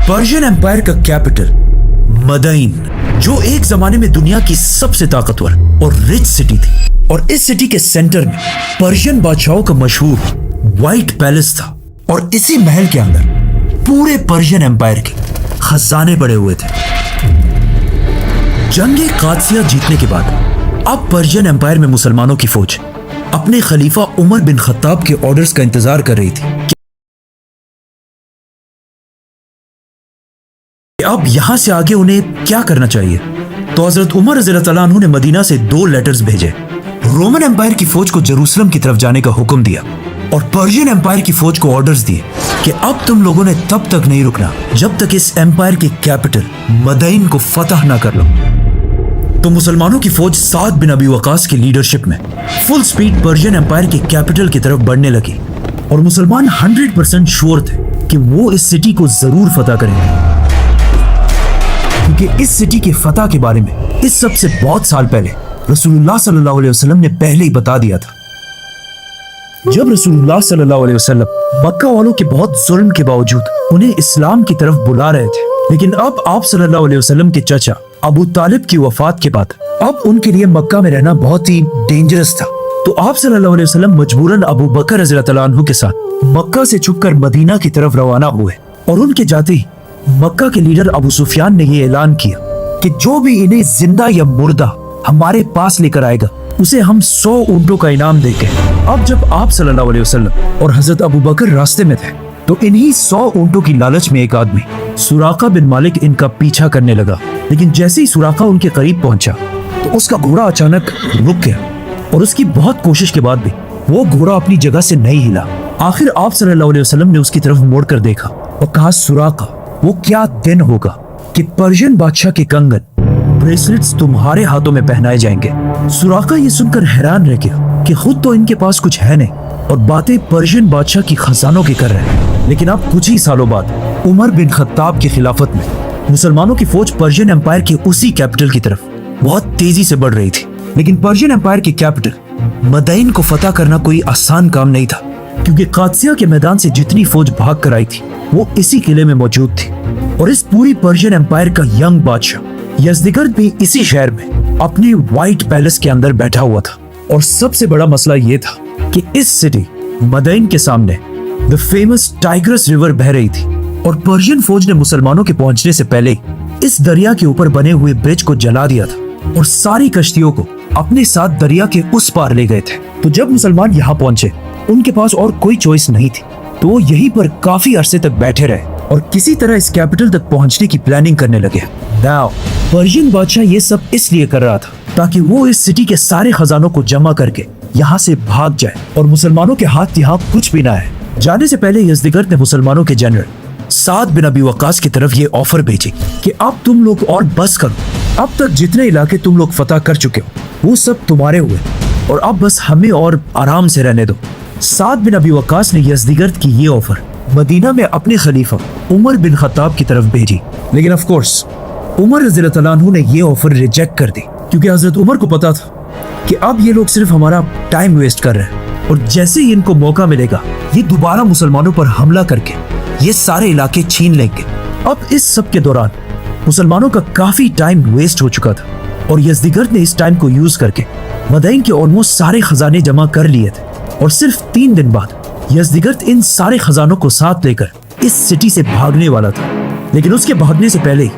Persian empire का capital Madain, जो एक जमाने में दुनिया की सबसे ताकतवर और रिच सिटी थी, और इस सिटी के सेंटर में पर्शियन बादशाहों का मशहूर व्हाइट पैलेस था। और इसी महल के अंदर पूरे पर्शियन एम्पायर के खजाने पड़े हुए थे। जंगे कादसिया जीतने के बाद अब पर्शियन एम्पायर में मुसलमानों की फौज अपने खलीफा उमर बिन खत्ताब के ऑर्डर्स का इंतजार कर रही थी कि अब यहां से आगे उन्हें क्या करना चाहिए। तो हजरत उमर रज़ियल्लाहु तआला अन्हु ने मदीना से 2 लेटर्स भेजे। रोमन एम्पायर की फौज को जेरूसलम की तरफ जाने का हुक्म दिया और पर्शियन एम्पायर की फौज को ऑर्डर्स दिए कि अब तुम लोगों ने तब तक नहीं रुकना जब तक इस एम्पायर के कैपिटल मदाइन को फतह ना कर लो। तो मुसलमानों की फौज साद बिन अबी वकास की लीडरशिप में फुल स्पीड पर्शियन एम्पायर के कैपिटल की तरफ बढ़ने लगी और मुसलमान 100% श्योर थे कि वो इस सिटी को जरूर फतह करेंगे, क्योंकि इस सिटी के फतह के बारे में इस सब से बहुत साल पहले रसूलुल्लाह सल्लल्लाहु अलैहि वसल्लम ने पहले ही बता दिया था। जब रसूलुल्लाह सल्लल्लाहु अलैहि वसल्लम मक्का वालों के बहुत जुल्म के बावजूद उन्हें इस्लाम की तरफ बुला रहे थे, लेकिन अब आप सल्लल्लाहु अलैहि वसल्लम के चचा अबू तालिब की वफात के बाद अब उनके लिए मक्का में रहना बहुत ही डेंजरस था। तो आप सल्लल्लाहु अलैहि वसल्लम मजबूरन अबू बकर रज़ियल्लाहु तआला अन्हु के साथ मक्का से छुपकर मदीना की तरफ रवाना हुए। और उनके जाते ही मक्का के लीडर अबू सुफियान ने ये ऐलान किया कि जो भी इन्हें जिंदा या मुर्दा हमारे पास लेकर आएगा उसे हम 100 ऊंटों का इनाम देंगे। अब जब आप सल्लल्लाहु अलैहि वसल्लम और हजरत अबू बकर रास्ते में थे तो इन्हीं 100 ऊंटों की लालच में एक आदमी सुराका बिन मालिक इनका पीछा करने लगा। लेकिन जैसे ही सुराका उनके करीब पहुंचा तो उसका घोड़ा अचानक रुक गया और उसकी बहुत कोशिश के बाद भी वो घोड़ा अपनी जगह से नहीं हिला। आखिर आप सल्लल्लाहु अलैहि वसल्लम ने उसकी तरफ मुड़कर देखा और कहा, सुराका, वो क्या दिन होगा कि पर्शियन बादशाह के कंगन ब्रेसलेट्स तुम्हारे हाथों में पहनाए जाएंगे। सुराका ये सुनकर हैरान रह गया कि खुद तो इनके पास कुछ है नहीं और बातें पर्शियन बादशाह की खजानों की कर रहे हैं। लेकिन अब कुछ ही सालों बाद उमर बिन खत्ताब की खिलाफत में मुसलमानों की फौज पर्शियन एम्पायर के उसी कैपिटल की तरफ बहुत तेजी से बढ़ रही थी। लेकिन पर्शियन एम्पायर के कैपिटल मदाइन को फतह करना कोई आसान काम नहीं था, क्योंकि कादसिया के मैदान से जितनी फौज भाग कर आई थी वो इसी किले में मौजूद थी। और इस पूरी पर्शियन एम्पायर का यंग बादशाह यज़दिगर्द भी इसी शहर में अपने व्हाइट पैलेस के अंदर बैठा हुआ था। और सबसे बड़ा मसला ये था कि इस सिटी मदाइन के सामने द फेमस टाइग्रस रिवर बह रही थी और पर्शियन फौज ने मुसलमानों के पहुंचने से पहले इस दरिया के ऊपर बने हुए ब्रिज को जला दिया था और सारी कश्तियों को अपने साथ दरिया के उस पार ले गए थे। तो जब मुसलमान यहाँ पहुंचे उनके पास और कोई चॉइस नहीं थी, तो वो यहीं पर काफी अरसे तक बैठे रहे और किसी तरह इस कैपिटल तक पहुंचने की प्लानिंग करने लगे। नाउ पर्शियन बादशाह ये सब इसलिए कर रहा था ताकि वो इस सिटी के सारे खजानों को जमा करके यहाँ से भाग जाए और मुसलमानों के हाथ यहाँ कुछ भी ना है। जाने से पहले यज़दिगर्द ने मुसलमानों के जनरल साद बिन अबी वकास की तरफ ये ऑफर भेजी कि अब तुम लोग और बस करो, अब तक जितने इलाके तुम लोग फतह कर चुके हो वो सब तुम्हारे हुए और अब बस हमें और आराम से रहने दो। साद बिन अबी वकास ने यज़दिगर्द की ये ऑफर मदीना में अपने खलीफा उमर बिन खत्ताब की तरफ भेजी। लेकिन ऑफ कोर्स उमर रज़ियल्लाहु तआला अन्हु ने ये ऑफर रिजेक्ट कर दी, क्योंकि हजरत उमर को पता था कि अब ये लोग सिर्फ हमारा टाइम वेस्ट कर रहे हैं और जैसे ही इनको मौका मिलेगा ये दोबारा मुसलमानों पर हमला करके ये सारे इलाके छीन लेंगे। अब इस सब के दौरान मुसलमानों का काफी टाइम वेस्ट हो चुका था और यज़दिगर्द ने इस टाइम को यूज करके मदाइन के ऑलमोस्ट सारे खजाने जमा कर लिए थे और सिर्फ 3 दिन बाद यज़दिगर्द इन सारे खजानों को साथ लेकर इस सिटी से भागने वाला था। लेकिन उसके भागने से पहले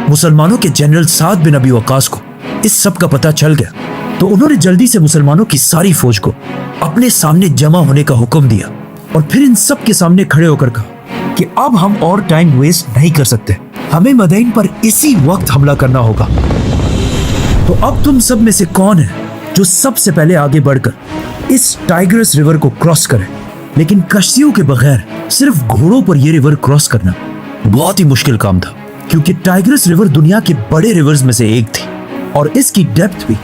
मुसलमानों के जनरल साद बिन अबी वकास को इस सब का पता चल गया, तो उन्होंने जल्दी से मुसलमानों की सारी फौज को अपने सामने जमा होने का हुक्म दिया और फिर इन सब के सामने खड़े होकर कहा कि अब हम और टाइम वेस्ट नहीं कर सकते, हमें मदाइन पर इसी वक्त हमला करना होगा। तो अब तुम सब में से कौन है जो सबसे पहले आगे बढ़कर इस टाइग्रस रिवर को क्रॉस करे? लेकिन कश्तियों के बगैर सिर्फ घोड़ों पर यह रिवर क्रॉस करना बहुत ही मुश्किल काम था, क्योंकि टाइग्रस रिवर दुनिया के बड़े रिवर्स में से एक थी और इसकी डेप्थ भी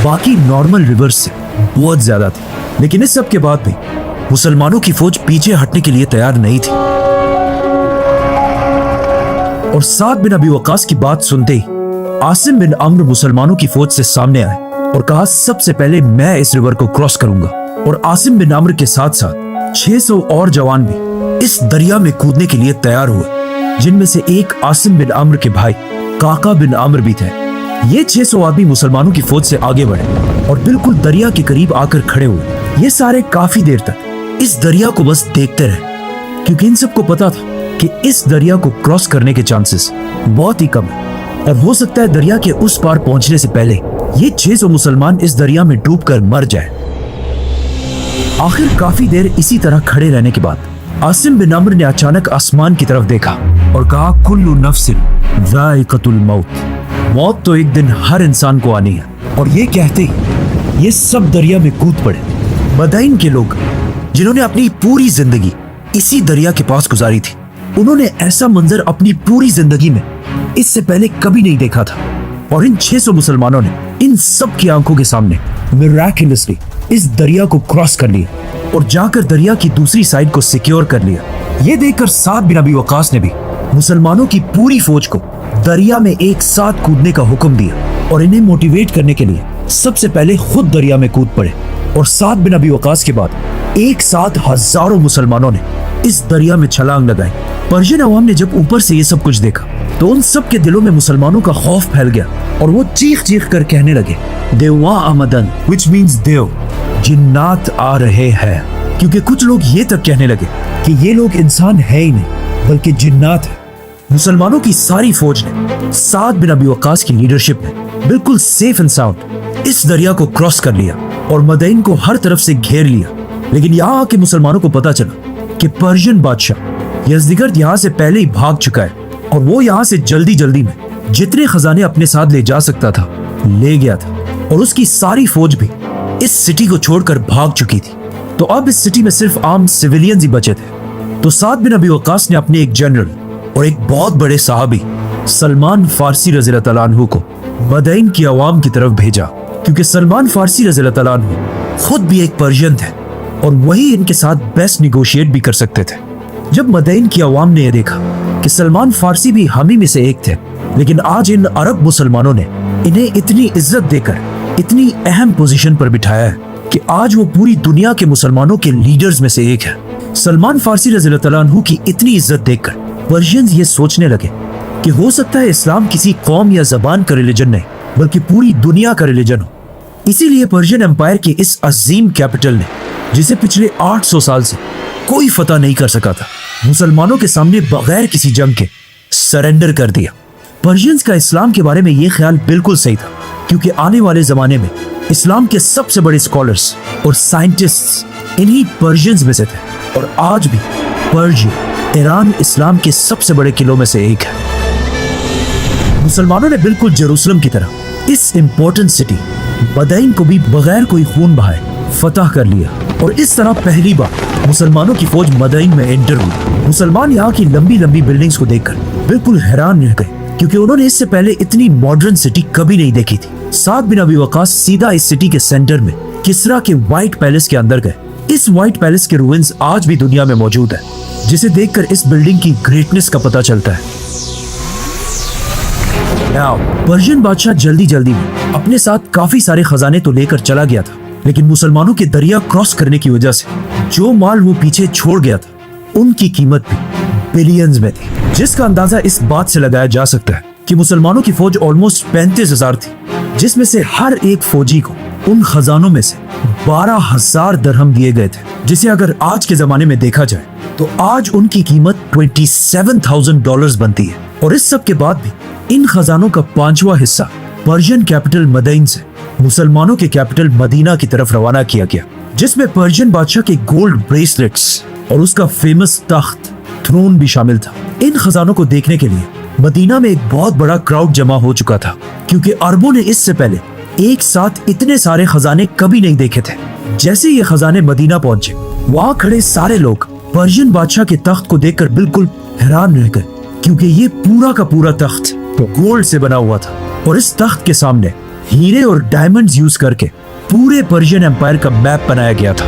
बाकी नॉर्मल रिवर्स से बहुत ज्यादा थी। लेकिन इस सब के बाद भी मुसलमानों की फौज पीछे हटने के लिए तैयार नहीं थी और साद बिन अबी वकास की बात सुनते ही आसिम बिन अम्र मुसलमानों की फौज से सामने आए और कहा, सबसे पहले मैं इस रिवर को क्रॉस करूंगा। और आसिम बिन अम्र के साथ साथ 600 और जवान भी इस दरिया में कूदने के लिए तैयार हुए जिनमें से एक आसिम बिन अम्र के भाई काका बिन अम्र भी थे। ये 600 आदमी मुसलमानों की फौज से आगे बढ़े और बिल्कुल दरिया के करीब आकर खड़े हुए। ये सारे काफी देर तक इस दरिया को बस देखते रहे, क्योंकि इन सबको पता था कि इस दरिया को क्रॉस करने के चांसेस बहुत ही कम है और हो सकता है दरिया के उस पार पहुंचने से पहले ये 600 मुसलमान इस दरिया में डूबकर मर जाए। आखिर काफी देर इसी तरह खड़े रहने के बाद आसिम बिन अम्र ने अचानक आसमान की तरफ देखा और कहा, कुल्लु नफ्सिन ज़ाइक़तुल मौत, मौत तो एक दिन हर इंसान को आनी है। और ये कहते ही ये सब दरिया में कूद पड़े। मदाइन के लोग जिन्होंने अपनी पूरी जिंदगी इसी दरिया के पास गुजारी थी, उन्होंने ऐसा मंजर अपनी पूरी जिंदगी में इससे पहले कभी नहीं देखा था। और इन 600 मुसलमानों ने इन सब की आंखों के सामने मिराकुलसली इस दरिया को क्रॉस कर लिया और जाकर दरिया की दूसरी साइड को सिक्योर कर लिया। ये देखकर साद बिन अबी वक्कास ने भी मुसलमानों की पूरी फौज को दरिया में एक साथ कूदने का हुक्म दिया और इन्हें मोटिवेट करने के लिए सबसे पहले खुद दरिया में कूद पड़े। और साद बिन अबी वक्कास के बाद एक साथ हजारों मुसलमानों ने इस दरिया में छलांग लगाई। पर्शियन अवाम ने जब ऊपर से ये सब कुछ देखा तो उन सब के दिलों में मुसलमानों का खौफ फैल गया और वो चीख चीख कर कहने लगे, देवा आमदन, which means देव, जिन्नात आ रहे हैं। क्योंकि कुछ लोग ये तक कहने लगे कि ये लोग इंसान है ही नहीं बल्कि जिन्नात है। मुसलमानों की सारी फौज ने साद बिन अबी वक्कास की लीडरशिप में बिल्कुल सेफ एंड साउंड इस दरिया को क्रॉस कर लिया और मदईन को हर तरफ से घेर लिया। लेकिन यहाँ आके मुसलमानों को पता चला कि पर्शियन बादशाह यज़दिगर्द यहाँ से पहले ही भाग चुका है और वो यहाँ से जल्दी जल्दी में जितने खजाने अपने साथ ले जा सकता था ले गया था और उसकी सारी फौज भी इस सिटी को छोड़कर भाग चुकी थी। तो अब इस सिटी में सिर्फ आम सिविलियंस ही बचे थे। तो साद बिन अबी वक्कास ने अपने एक जनरल और एक बहुत बड़े साहबी सलमान फारसी रज़ियल्लाहु तआला अन्हु को मदईन की आवाम की तरफ भेजा, क्योंकि सलमान फारसी रज़ियल्लाहु तआला अन्हु खुद भी एक पर्शियन थे और वही इनके साथ बेस्ट निगोशिएट भी कर सकते थे। जब मदईन की आवाम ने यह देखा कि सलमान फारसी भी हम ही में से एक थे, लेकिन आज इन अरब मुसलमानों ने इन्हें इतनी इज्जत देकर इतनी अहम पोजीशन पर बिठाया है कि आज वो पूरी दुनिया के मुसलमानों के लीडर्स में से एक है। सलमान फारसी रज़ियल्लाहु तआला अन्हु की इतनी इज्जत देखकर पर्शियंस ये सोचने लगे कि हो सकता है इस्लाम किसी कौम या जबान का रिलीजन नहीं बल्कि पूरी दुनिया का रिलीजन हो। इसीलिए पर्शियन एम्पायर के इस अजीम कैपिटल ने, जिसे पिछले 800 साल से कोई फतह नहीं कर सका था, मुसलमानों के सामने बगैर किसी जंग के सरेंडर कर दिया। पर्शियंस का इस्लाम के बारे में ये ख्याल बिल्कुल सही था, क्योंकि आने वाले जमाने में इस्लाम के सबसे बड़े स्कॉलर्स और साइंटिस्ट्स इन्हीं पर्शियंस में से थे और आज भी पर्शिया ईरान इस्लाम के सबसे बड़े किलों में से एक है। मुसलमानों ने बिल्कुल जेरूसलम की तरह इस इंपॉर्टेंट सिटी मदईन को भी बगैर कोई खून बहाए फतह कर लिया और इस तरह पहली बार मुसलमानों की फौज मदईन में एंटर हुई। मुसलमान यहाँ की लंबी लंबी बिल्डिंग्स को देखकर बिल्कुल हैरान रह गए, क्योंकि उन्होंने इससे पहले इतनी मॉडर्न सिटी कभी नहीं देखी थी। साद बिन अबी वक्कास सीधा इस सिटी के सेंटर में किसरा के व्हाइट पैलेस के अंदर गए। इस व्हाइट पैलेस के रूइंस आज भी दुनिया में मौजूद है, जिसे देखकर इस बिल्डिंग की ग्रेटनेस का पता चलता है। पर्शियन बादशाह जल्दी जल्दी में अपने साथ काफी सारे खजाने तो लेकर चला गया था, लेकिन मुसलमानों के दरिया क्रॉस करने की वजह से जो माल वो पीछे छोड़ गया था उनकी कीमत भी बिलियंस में थी, जिसका अंदाजा इस बात से लगाया जा सकता है कि मुसलमानों की फौज ऑलमोस्ट 35,000 थी, जिसमें से हर एक फौजी को उन खजानों में से 12,000 दरहम दिए गए थे, जिसे अगर आज के जमाने में देखा जाए तो आज उनकी कीमत $27,000 बनती है। और इस सब के बाद भी इन खजानों का 5वां हिस्सा पर्शियन कैपिटल मदईन से मुसलमानों के कैपिटल मदीना की तरफ रवाना किया गया, जिसमें पर्शियन बादशाह के गोल्ड ब्रेसलेट्स और उसका फेमस तख्त थ्रोन भी शामिल था। इन खजानों को देखने के लिए मदीना में एक बहुत बड़ा क्राउड जमा हो चुका था, क्योंकि अरबों ने इससे पहले एक साथ इतने सारे खजाने कभी नहीं देखे थे। जैसे ये खजाने मदीना पहुंचे, वहां खड़े सारे लोग पर्शियन बादशाह के तख्त को देखकर बिल्कुल हैरान रह गए, क्योंकि ये पूरा का पूरा तख्त गोल्ड से बना हुआ था और इस तख्त के सामने हीरे और डायमंड्स यूज करके पूरे पर्शियन एम्पायर का मैप बनाया गया था।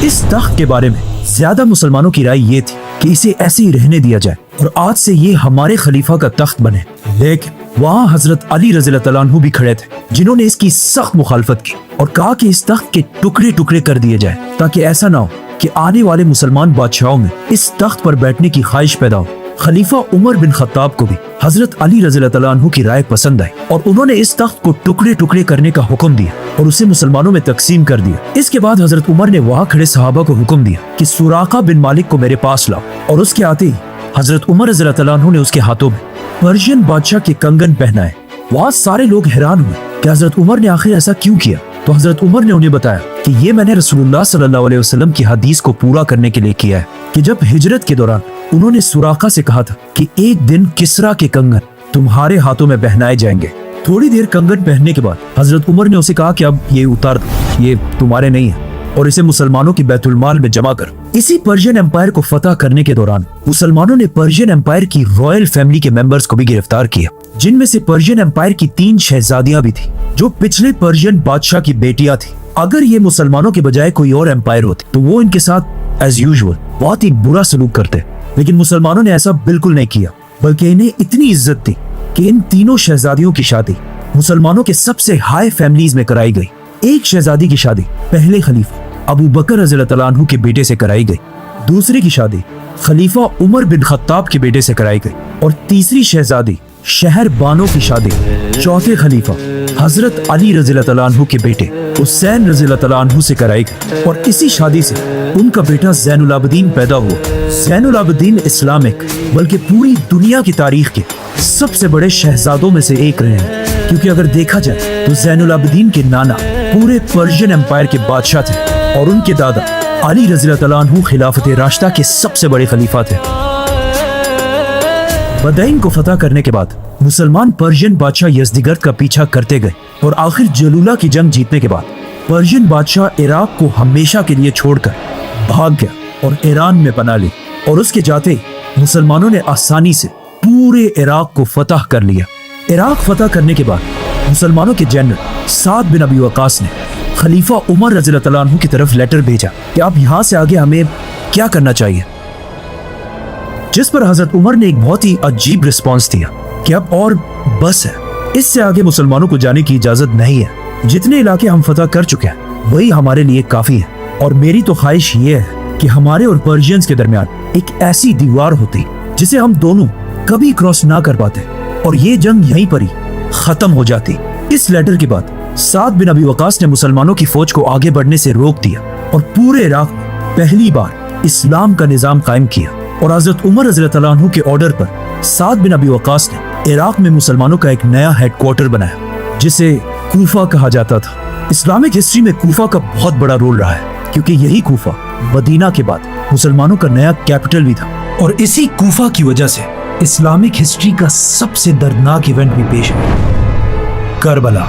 इस तख्त के बारे में ज्यादा मुसलमानों की राय ये थी कि इसे ऐसे ही रहने दिया जाए और आज से ये हमारे खलीफा का तख्त बने। लेकिन वहाँ हजरत अली रज़ियल्लाहु तआला अन्हु भी खड़े थे, जिन्होंने इसकी सख्त मुखालफत की और कहा कि इस तख्त के टुकड़े टुकड़े कर दिए जाए, ताकि ऐसा ना हो कि आने वाले मुसलमान बादशाहों में इस तख्त पर बैठने की ख्वाहिश पैदा हो। खलीफा उमर बिन खत्ताब को भी हजरत अली रज़ी अल्लाह अन्हु की राय पसंद आई और उन्होंने इस तख्त को टुकड़े टुकड़े करने का हुक्म दिया और उसे मुसलमानों में तकसीम कर दिया। इसके बाद हजरत उमर ने वहाँ खड़े सहाबा को हुक्म दिया कि सुराका बिन मालिक को मेरे पास लाओ, और उसके आते ही हजरत उमर रज़ी अल्लाह अन्हु ने उसके हाथों में पर्शियन बादशाह के कंगन पहनाए। वहाँ सारे लोग हैरान हुए कि हजरत उमर ने आखिर ऐसा क्यों किया। तो हजरत उमर ने उन्हें बताया कि ये मैंने रसूलुल्लाह सल्लल्लाहु अलैहि वसल्लम की हदीस को पूरा करने के लिए किया है कि जब हिजरत के दौरान उन्होंने सुराका से कहा था कि एक दिन किसरा के कंगन तुम्हारे हाथों में पहनाए जाएंगे। थोड़ी देर कंगन पहनने के बाद हजरत उमर ने उसे कहा कि अब ये उतार दो, ये तुम्हारे नहीं है और इसे मुसलमानों की बैतुल माल में जमा कर। इसी पर्शियन एम्पायर को फतह करने के दौरान मुसलमानों ने पर्शियन एम्पायर की रॉयल फैमिली के मेंबर्स को भी गिरफ्तार किया, जिनमें से पर्शियन एम्पायर की 3 शहजादियां भी थी जो पिछले पर्शियन बादशाह की बेटियां थी। अगर ये मुसलमानों के बजाय कोई और एम्पायर होते तो वो इनके साथ एज यूजुअल बहुत ही बुरा सलूक करते, लेकिन मुसलमानों ने ऐसा बिल्कुल नहीं किया, बल्कि इन्हें इतनी इज्जत थी कि इन तीनों शहजादियों की शादी मुसलमानों के सबसे हाई फैमिलीज में कराई गई। एक शहजादी की शादी पहले खलीफा अबू बकर रज़ियल्लाहु अन्हु के बेटे से कराई गई, दूसरी की शादी खलीफा उमर बिन खत्ताब के बेटे से कराई गई और तीसरी शहजादी शहर बानो की शादी चौथे खलीफा हजरत अली रज़ियल्लाहु अन्हु के बेटे हुसैन रज़ियल्लाहु अन्हु से कराई गई और इसी शादी से उनका बेटा ज़ैनुल आबिदीन पैदा हुआ। ज़ैनुल आबिदीन इस्लामिक बल्कि पूरी दुनिया की तारीख के सबसे बड़े शहजादों में से एक रहे हैं, क्योंकि अगर देखा जाए तो ज़ैनुल आबिदीन के नाना पूरे पर्शियन एम्पायर के बादशाह थे और उनके दादा अली रज़ियल्लाहु अन्हु खिलाफत राशिदा के सबसे बड़े खलीफा थे। बदाइन को फतह करने के बाद मुसलमान पर्शियन बादशाह यज़दिगर्द का पीछा करते गए और आखिर जलूला की जंग जीतने के बाद पर्शियन बादशाह इराक को हमेशा के लिए छोड़कर भाग गया और ईरान में पनाह ली और उसके जाते ही मुसलमानों ने आसानी से पूरे इराक को फतह कर लिया। इराक फतह करने के बाद मुसलमानों के जनरल साद बिन अबी वकास ने खलीफा उमर रज़ियल्लाहु अन्हु की तरफ लेटर भेजा कि आप यहाँ से आगे हमें क्या करना चाहिए, जिस पर हजरत उमर ने एक बहुत ही अजीब रिस्पांस दिया कि अब और बस है, इससे आगे मुसलमानों को जाने की इजाजत नहीं है। जितने इलाके हम फतह कर चुके हैं वही हमारे लिए काफी है और मेरी तो ख्वाहिश ये है कि हमारे और पर्शियंस के दरमियान एक ऐसी दीवार होती जिसे हम दोनों कभी क्रॉस ना कर पाते और ये जंग यहीं पर ही खत्म हो जाती। इस लेटर के बाद साद बिन अबी वकास ने मुसलमानों की फौज को आगे बढ़ने से रोक दिया और पूरे इराक में पहली बार इस्लाम का निजाम कायम किया और हजरत उमर रज़ियल्लाहु अन्हु के ऑर्डर पर साद बिन अबी वकास ने इराक में मुसलमानों का एक नया हेडक्वार्टर बनाया जिसे कूफा कहा जाता था। इस्लामिक हिस्ट्री में कूफा का बहुत बड़ा रोल रहा है क्योंकि यही कूफा मदीना के बाद मुसलमानों का नया कैपिटल भी था और इसी कूफा की वजह से इस्लामिक हिस्ट्री का सबसे दर्दनाक इवेंट भी पेश है, करबला।